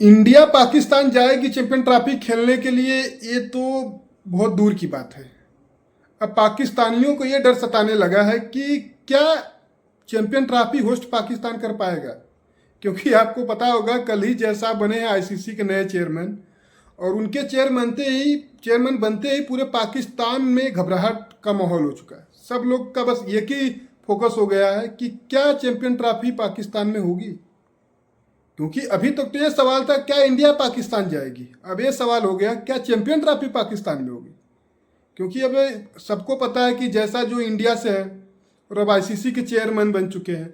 India Pakistan जाएगी champion trophy खेलने के लिए, ये तो बहुत दूर की बात है। अब पाकिस्तानियों को ये डर सताने लगा है कि क्या चैंपियन ट्रॉफी होस्ट पाकिस्तान कर पाएगा, क्योंकि आपको पता होगा कल ही जैसा बने हैं आईसीसी के नए चेयरमैन, और उनके चेयरमैन बनते ही पूरे पाकिस्तान में घबराहट का माहौल हो चुका है। सब लोग का बस एक ही फोकस हो गया है कि क्या चैंपियन ट्रॉफी पाकिस्तान में होगी, क्योंकि अभी तक तो ये सवाल था क्या इंडिया पाकिस्तान जाएगी, अब ये सवाल हो गया क्या चैंपियन ट्रॉफी पाकिस्तान में होगी। क्योंकि अब सबको पता है कि जैसा जो इंडिया से है और अब आईसीसी के चेयरमैन बन चुके हैं,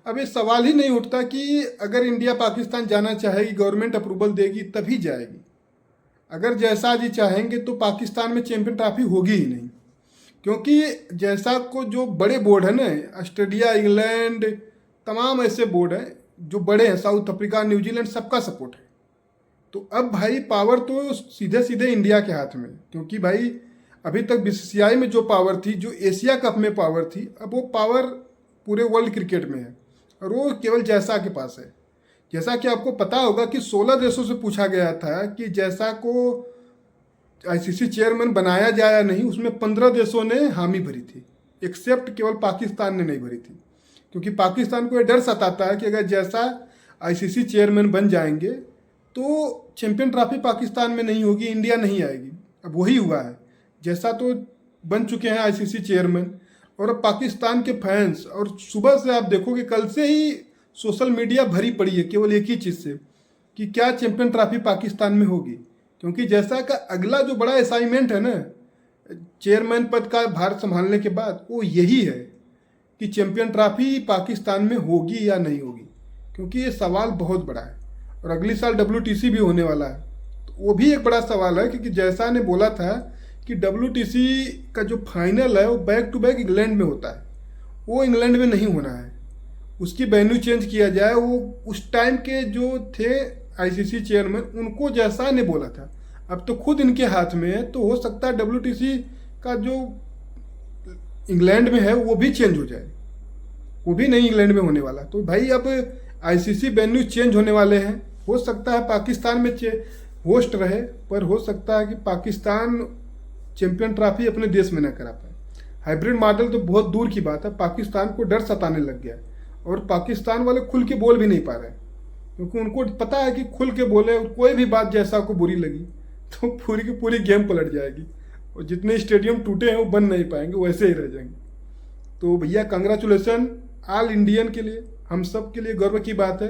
अब ये सवाल ही नहीं उठता कि अगर इंडिया पाकिस्तान जाना चाहेगी, गवर्नमेंट अप्रूवल देगी तभी जाएगी। अगर जैसा जी चाहेंगे तो पाकिस्तान में चैंपियन ट्रॉफी होगी ही नहीं, क्योंकि जैसा को जो बड़े बोर्ड है ना, ऑस्ट्रेलिया, इंग्लैंड, तमाम ऐसे बोर्ड हैं जो बड़े हैं, साउथ अफ्रीका, न्यूजीलैंड, सबका सपोर्ट है। तो अब भाई पावर तो सीधे सीधे इंडिया के हाथ में, क्योंकि भाई अभी तक बीसीसीआई में जो पावर थी, जो एशिया कप में पावर थी, अब वो पावर पूरे वर्ल्ड क्रिकेट में है और वो केवल जैसा के पास है। जैसा कि आपको पता होगा कि 16 देशों से पूछा गया था कि जैसा को आईसीसी चेयरमैन बनाया जाए या नहीं, उसमें 15 देशों ने हामी भरी थी, एक्सेप्ट केवल पाकिस्तान ने नहीं भरी थी। क्योंकि पाकिस्तान को ये डर सताता है कि अगर जैसा आईसीसी चेयरमैन बन जाएंगे तो चैंपियन ट्रॉफी पाकिस्तान में नहीं होगी, इंडिया नहीं आएगी। अब वही हुआ है, जैसा तो बन चुके हैं आईसीसी चेयरमैन, और अब पाकिस्तान के फैंस, और सुबह से आप देखोगे कल से ही सोशल मीडिया भरी पड़ी है केवल एक ही चीज़ से कि क्या चैंपियन ट्रॉफी पाकिस्तान में होगी। क्योंकि जैसा का अगला जो बड़ा असाइनमेंट है ना चेयरमैन पद का भार संभालने के बाद, वो यही है कि चैंपियन ट्रॉफी पाकिस्तान में होगी या नहीं होगी। क्योंकि ये सवाल बहुत बड़ा है और अगले साल डब्ल्यूटीसी भी होने वाला है, तो वो भी एक बड़ा सवाल है। क्योंकि जैसा ने बोला था कि डब्ल्यूटीसी का जो फाइनल है वो बैक टू बैक इंग्लैंड में होता है, वो इंग्लैंड में नहीं होना है, उसकी वेन्यू चेंज किया जाए। वो उस टाइम के जो थे आईसीसी चेयरमैन, उनको जैसा ने बोला था, अब तो खुद इनके हाथ में है, तो हो सकता है डब्ल्यूटीसी का जो इंग्लैंड में है वो भी चेंज हो जाए, वो भी नहीं इंग्लैंड में होने वाला। तो भाई अब आईसीसी वेन्यू चेंज होने वाले हैं, हो सकता है पाकिस्तान में होस्ट रहे, पर हो सकता है कि पाकिस्तान चैंपियन ट्रॉफी अपने देश में न करा पाए। हाइब्रिड मॉडल तो बहुत दूर की बात है, पाकिस्तान को डर सताने लग गया और पाकिस्तान वाले खुल के बोल भी नहीं पा रहे, क्योंकि उनको पता है कि खुल के बोले कोई भी बात जैसा को बुरी लगी तो पूरी की पूरी गेम पलट जाएगी और जितने स्टेडियम टूटे हैं वो बन नहीं पाएंगे, वैसे ही रह जाएंगे। तो भैया कंग्रेचुलेसन ऑल इंडियन के लिए, हम सब के लिए गर्व की बात है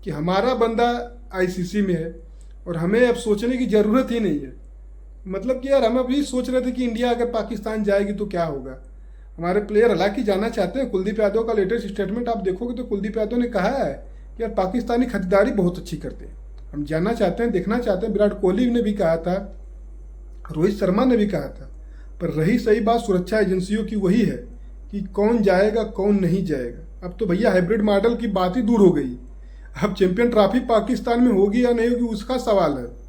कि हमारा बंदा आईसीसी में है और हमें अब सोचने की ज़रूरत ही नहीं है। मतलब कि यार हम अभी सोच रहे थे कि इंडिया अगर पाकिस्तान जाएगी तो क्या होगा। हमारे प्लेयर हालांकि जाना चाहते हैं। कुलदीप यादव का लेटेस्ट स्टेटमेंट आप देखोगे तो कुलदीप यादव ने कहा है कि यार पाकिस्तानी खरीदारी बहुत अच्छी करते हैं, हम जाना चाहते हैं, देखना चाहते हैं। विराट कोहली ने भी कहा था, रोहित शर्मा ने भी कहा था। पर रही सही बात सुरक्षा एजेंसियों की, वही है कि कौन जाएगा कौन नहीं जाएगा। अब तो भैया हाइब्रिड मॉडल की बात ही दूर हो गई, अब चैंपियन ट्रॉफी पाकिस्तान में होगी या नहीं होगी उसका सवाल है।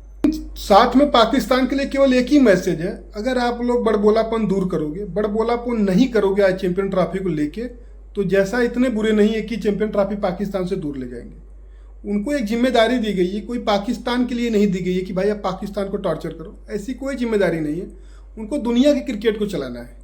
साथ में पाकिस्तान के लिए केवल एक ही मैसेज है, अगर आप लोग बड़बोलापन दूर करोगे, बड़बोलापन नहीं करोगे आज चैंपियन ट्रॉफी को लेके, तो जैसा इतने बुरे नहीं है कि चैंपियन ट्रॉफी पाकिस्तान से दूर ले जाएंगे। उनको एक जिम्मेदारी दी गई है, कोई पाकिस्तान के लिए नहीं दी गई है कि भाई आप पाकिस्तान को टॉर्चर करो, ऐसी कोई जिम्मेदारी नहीं है। उनको दुनिया की क्रिकेट को चलाना है।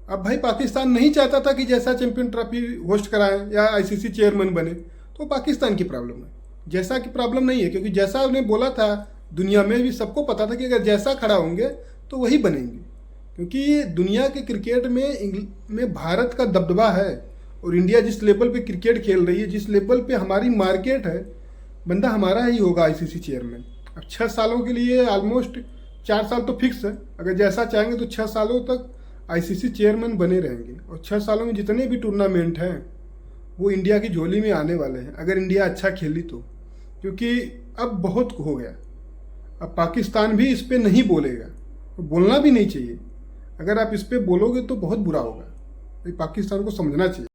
अब भाई पाकिस्तान नहीं चाहता था कि जैसा चैंपियन ट्रॉफी होस्ट कराएं या आईसीसी चेयरमैन बने, तो पाकिस्तान की प्रॉब्लम है, जैसा की प्रॉब्लम नहीं है। क्योंकि जैसा उन्हें बोला था, दुनिया में भी सबको पता था कि अगर जैसा खड़ा होंगे तो वही बनेंगे। क्योंकि दुनिया के क्रिकेट में भारत का दबदबा है और इंडिया जिस लेवल पे क्रिकेट खेल रही है, जिस लेवल पे हमारी मार्केट है, बंदा हमारा ही होगा आईसीसी चेयरमैन। अब 6 सालों के लिए ऑलमोस्ट 4 साल तो फिक्स है, अगर जैसा चाहेंगे तो 6 सालों तक आईसीसी चेयरमैन बने रहेंगे। और 6 सालों में जितने भी टूर्नामेंट हैं वो इंडिया की झोली में आने वाले हैं, अगर इंडिया अच्छा खेली तो। क्योंकि अब बहुत हो गया, अब पाकिस्तान भी इस पे नहीं बोलेगा, बोलना भी नहीं चाहिए। अगर आप इस पे बोलोगे तो बहुत बुरा होगा, पाकिस्तान को समझना चाहिए।